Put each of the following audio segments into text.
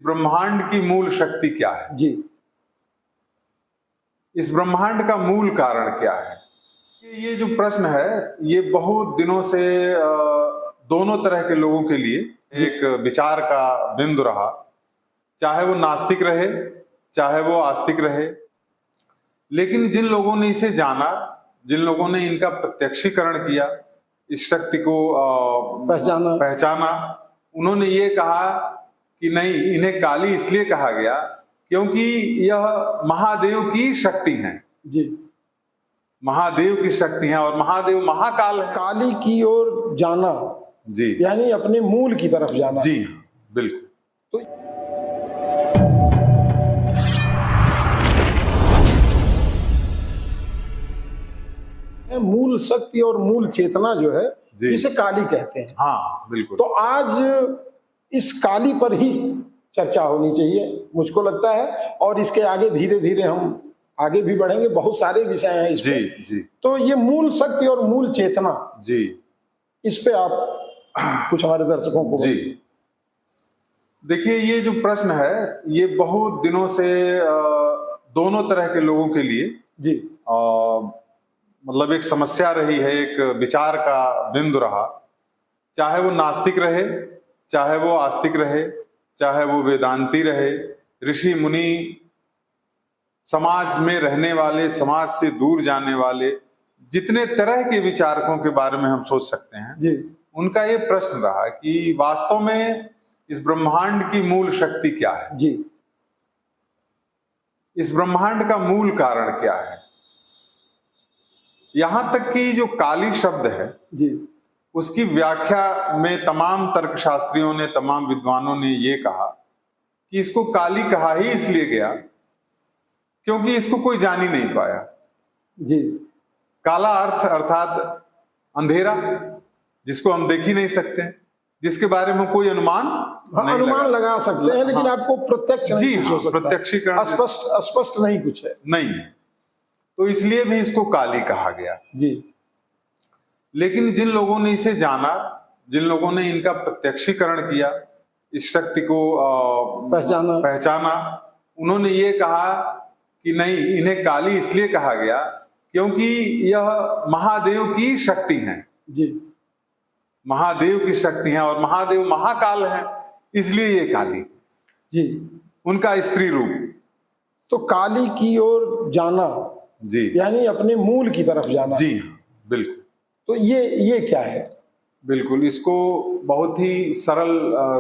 ब्रह्मांड की मूल शक्ति क्या है? जी। इस ब्रह्मांड का मूल कारण क्या है? ये जो प्रश्न है ये बहुत दिनों से दोनों तरह के लोगों के लिए एक विचार का बिंदु रहा, चाहे वो नास्तिक रहे चाहे वो आस्तिक रहे। लेकिन जिन लोगों ने इसे जाना, जिन लोगों ने इनका प्रत्यक्षीकरण किया, इस शक्ति को पहचाना, उन्होंने ये कहा कि नहीं, इन्हें काली इसलिए कहा गया क्योंकि यह महादेव की शक्ति है। जी, महादेव की शक्ति है और महादेव महाकाल है। काली की ओर जाना जी, यानी अपने मूल की तरफ जाना। जी हाँ, बिल्कुल। तो मूल शक्ति और मूल चेतना जो है इसे काली कहते हैं। हाँ, बिल्कुल। तो आज इस काली पर ही चर्चा होनी चाहिए, मुझको लगता है, और इसके आगे धीरे धीरे हम आगे भी बढ़ेंगे। बहुत सारे विषय हैं इस पे। जी। तो ये मूल शक्ति और मूल चेतना, जी, इस पे आप कुछ हमारे दर्शकों को। जी, देखिए, ये जो प्रश्न है ये बहुत दिनों से दोनों तरह के लोगों के लिए जी मतलब एक समस्या रही है, एक विचार का बिंदु रहा, चाहे वो नास्तिक रहे चाहे वो आस्तिक रहे, चाहे वो वेदांती रहे, ऋषि मुनि, समाज में रहने वाले, समाज से दूर जाने वाले, जितने तरह के विचारकों के बारे में हम सोच सकते हैं जी। उनका ये प्रश्न रहा कि वास्तव में इस ब्रह्मांड की मूल शक्ति क्या है? जी। इस ब्रह्मांड का मूल कारण क्या है? यहां तक कि जो काली शब्द है जी, उसकी व्याख्या में तमाम तर्कशास्त्रियों ने, तमाम विद्वानों ने ये कहा कि इसको काली कहा ही इसलिए गया क्योंकि इसको कोई जान ही नहीं पाया। जी। काला अर्थ अर्थात अंधेरा, जिसको हम देख ही नहीं सकते, जिसके बारे में कोई अनुमान लगा सकते हैं, लेकिन आपको प्रत्यक्ष जी हाँ, प्रत्यक्षीकरण स्पष्ट नहीं कुछ है, नहीं है, तो इसलिए भी इसको काली कहा गया। जी। लेकिन जिन लोगों ने इसे जाना, जिन लोगों ने इनका प्रत्यक्षीकरण किया, इस शक्ति को पहचाना, उन्होंने ये कहा कि नहीं, इन्हें काली इसलिए कहा गया क्योंकि यह महादेव की शक्ति है। जी। महादेव की शक्ति है और महादेव महाकाल है, इसलिए ये काली। जी। उनका स्त्री रूप। तो काली की ओर जाना जी यानी अपने मूल की तरफ जाना। जी हाँ, बिल्कुल। तो ये क्या है? बिल्कुल, इसको बहुत ही सरल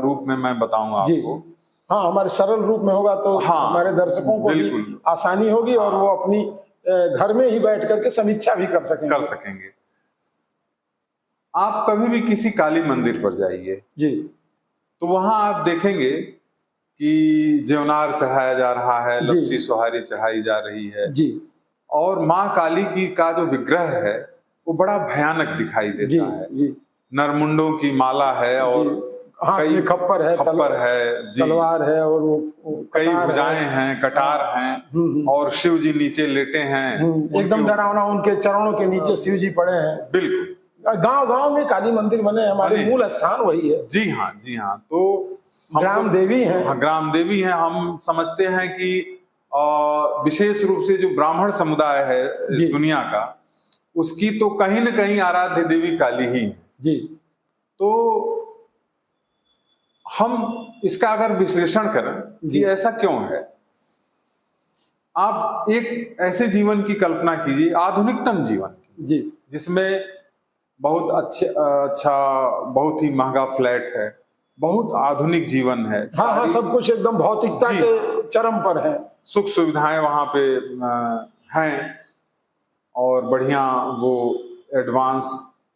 रूप में मैं बताऊंगा आपको। हाँ, हमारे सरल रूप में होगा तो हमारे दर्शकों को भी आसानी होगी और वो अपनी घर में ही बैठ करके समीक्षा भी कर सकेंगे। आप कभी भी किसी काली मंदिर पर जाइए जी, तो वहां आप देखेंगे कि जेवनार चढ़ाया जा रहा है, लपसी सुहारी चढ़ाई जा रही है जी, और माँ काली की का जो विग्रह है वो बड़ा भयानक दिखाई देता है जी। नरमुंडों की माला है और कई खप्पर है, तलवार है और वो कई भुजाएं हैं, कटार हैं और शिव जी नीचे लेटे हैं, एकदम डरावना, उनके चरणों के नीचे शिव जी पड़े हैं। बिल्कुल, गांव-गांव में काली मंदिर बने, हमारे मूल स्थान वही है। जी हाँ, जी हाँ। तो ग्राम देवी हैं। हाँ, ग्राम देवी हैं। हम समझते हैं कि विशेष रूप से जो ब्राह्मण समुदाय है इस दुनिया का, उसकी तो कहीं न कहीं आराध्य देवी काली ही है जी। तो हम इसका अगर विश्लेषण करें कि ऐसा क्यों है, आप एक ऐसे जीवन की कल्पना कीजिए, आधुनिकतम जीवन की जी, जिसमें बहुत अच्छा बहुत ही महंगा फ्लैट है, बहुत आधुनिक जीवन है। हाँ, सब कुछ एकदम भौतिकता के चरम पर है, सुख सुविधाएं वहां पे हैं और बढ़िया वो एडवांस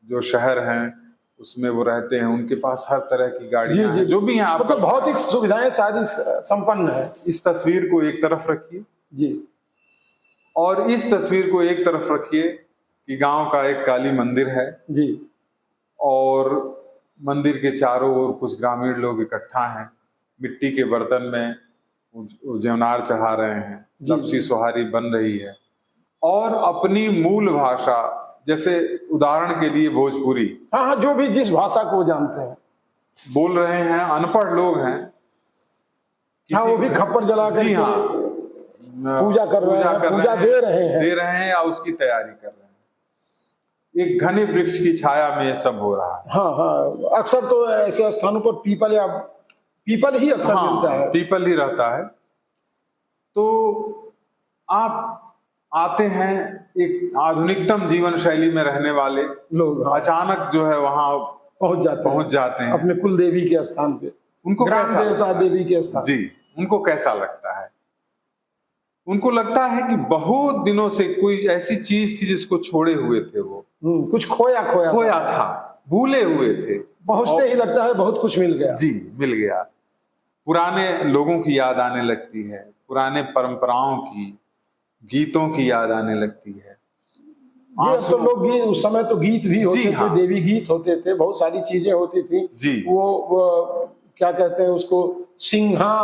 जो शहर हैं उसमें वो रहते हैं, उनके पास हर तरह की गाड़ियां हैं, जो भी हैं, आपको मतलब भौतिक सुविधाएं सारी संपन्न है। इस तस्वीर को एक तरफ रखिए जी, और इस तस्वीर को एक तरफ रखिए कि गांव का एक काली मंदिर है जी, और मंदिर के चारों ओर कुछ ग्रामीण लोग इकट्ठा हैं, मिट्टी के बर्तन में जेवनार चढ़ा रहे हैं, लपसी सुहारी बन रही है और अपनी मूल भाषा, जैसे उदाहरण के लिए भोजपुरी, हाँ, जो भी जिस भाषा को जानते हैं, बोल रहे हैं, अनपढ़ लोग हैं हाँ, वो भी खप्पर जला जी करके हाँ, पूजा कर रहे हैं, पूजा दे रहे हैं या उसकी तैयारी कर रहे हैं। एक घने वृक्ष की छाया में ये सब हो रहा है। हाँ हाँ, अक्सर तो ऐसे स्थानों पर पीपल ही अक्सर मिलता है। पीपल ही रहता है। तो आप आते हैं एक आधुनिकतम जीवन शैली में रहने वाले लोग, हाँ, अचानक जो है वहां पहुंच जाते हैं अपने कुल देवी के स्थान पे, उनको ग्राम कैसा देवता लगता है? देवी के स्थान। जी, उनको कैसा लगता है? उनको लगता है कि बहुत दिनों से कोई ऐसी चीज थी जिसको छोड़े हुए थे, वो कुछ खोया था, भूले हुए थे। पहुंचते ही लगता है बहुत कुछ मिल गया। जी, मिल गया। पुराने लोगों की याद आने लगती है, पुराने परंपराओं की, गीतों की याद आने लगती है। ये तो लोग गीत, उस समय तो गीत भी होते थे, देवी गीत होते थे, बहुत सारी चीजें होती थी जी। वो क्या कहते हैं उसको, सिंघा,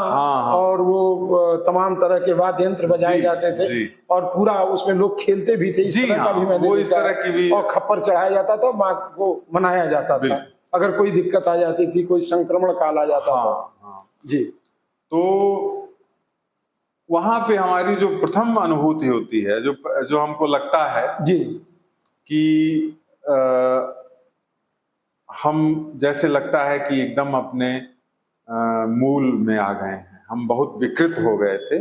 और वो तमाम तरह के वाद्य यंत्र बजाए जाते थे, और पूरा उसमें लोग खेलते भी थे। इस तरह का भी मैंने वो इस तरह की भी, और खप्पर चढ़ाया जाता था, माँ को मनाया जाता था। अगर कोई दिक्कत आ जाती थी, कोई संक्रमण काल आ जाता था। जी, तो वहां पे हमारी जो प्रथम अनुभूति होती है, जो हमको लगता है जी कि हम, जैसे लगता है कि एकदम अपने मूल में आ गए हैं, हम बहुत विकृत हो गए थे,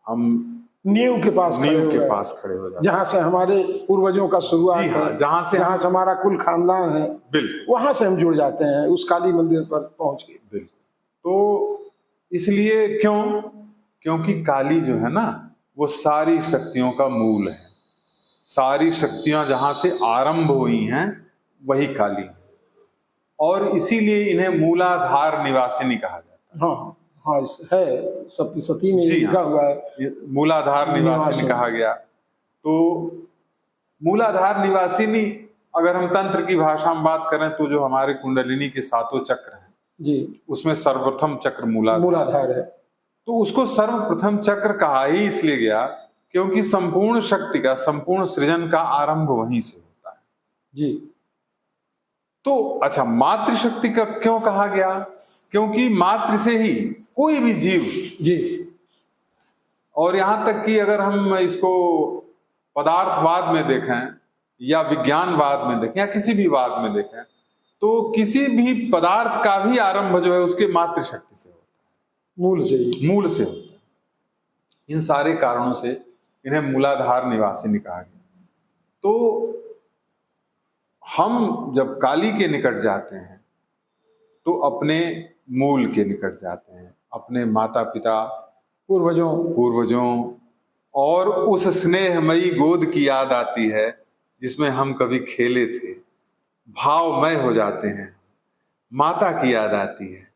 हम नींव के पास खड़े हो जाते, जहाँ से हमारे पूर्वजों का शुरुआत है, जहाँ से हमारा कुल खानदान है, बिल्कुल वहां से हम जुड़ जाते हैं, उस काली मंदिर पर पहुंच के। बिल्कुल। तो इसलिए क्योंकि काली जो है ना, वो सारी शक्तियों का मूल है। सारी शक्तियां जहां से आरंभ हुई हैं वही काली है, और इसीलिए इन्हें मूलाधार निवासिनी कहा जाता है। हाँ हाँ, है सप्तशती में लिखा हुआ है, मूलाधार निवासिनी कहा गया। तो मूलाधार निवासिनी, अगर हम तंत्र की भाषा में बात करें तो जो हमारे कुंडलिनी के 7 चक्र हैं जी, उसमें सर्वप्रथम चक्र मूलाधार है। तो उसको सर्वप्रथम चक्र कहा ही इसलिए गया क्योंकि संपूर्ण शक्ति का, संपूर्ण सृजन का आरंभ वहीं से होता है। जी, तो अच्छा, मातृशक्ति का क्यों कहा गया? क्योंकि मातृ से ही कोई भी जीव, जी, और यहां तक कि अगर हम इसको पदार्थवाद में देखें या विज्ञानवाद में देखें या किसी भी वाद में देखें, तो किसी भी पदार्थ का भी आरंभ जो है उसके मातृशक्ति से होता है, मूल से होता है। इन सारे कारणों से इन्हें मूलाधार निवासिनी कहा गया। तो हम जब काली के निकट जाते हैं तो अपने मूल के निकट जाते हैं, अपने माता पिता, पूर्वजों और उस स्नेहमयी गोद की याद आती है जिसमें हम कभी खेले थे, भावमय हो जाते हैं। माता की याद आती है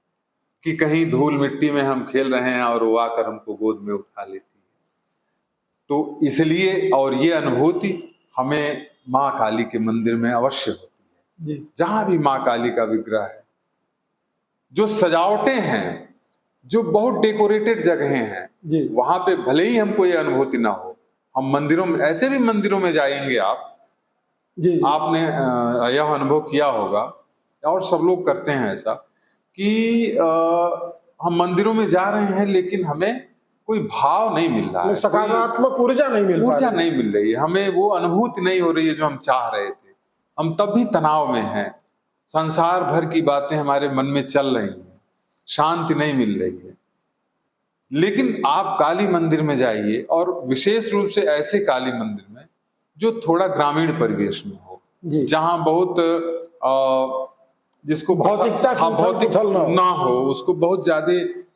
कि कहीं धूल मिट्टी में हम खेल रहे हैं और वो आकर हमको गोद में उठा लेती है। तो इसलिए, और ये अनुभूति हमें माँ काली के मंदिर में अवश्य होती है। जहां भी माँ काली का विग्रह है, जो सजावटें हैं, जो बहुत डेकोरेटेड जगहें हैं, वहां पे भले ही हमको ये अनुभूति ना हो, हम मंदिरों में, ऐसे भी मंदिरों में जाएंगे आप, आपने यह अनुभव किया होगा और सब लोग करते हैं ऐसा कि हम मंदिरों में जा रहे हैं लेकिन हमें कोई भाव नहीं मिल रहा है, सकारात्मक ऊर्जा नहीं मिल रही है, हमें वो अनुभूति नहीं हो रही है जो हम चाह रहे थे। हम तब भी तनाव में हैं, संसार भर की बातें हमारे मन में चल रही हैं, शांति नहीं मिल रही है। लेकिन आप काली मंदिर में जाइए, और विशेष रूप से ऐसे काली मंदिर में जो थोड़ा ग्रामीण परिवेश में हो, जहां बहुत जिसको भौतिकता ना हो, उसको बहुत ज्यादा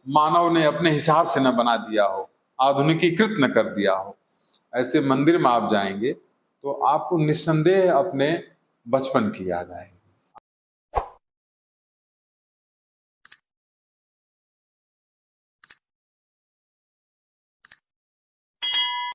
मानव ने अपने हिसाब से न बना दिया हो, आधुनिकीकृत न कर दिया हो, ऐसे मंदिर में आप जाएंगे तो आपको निस्संदेह अपने बचपन की याद आएगी।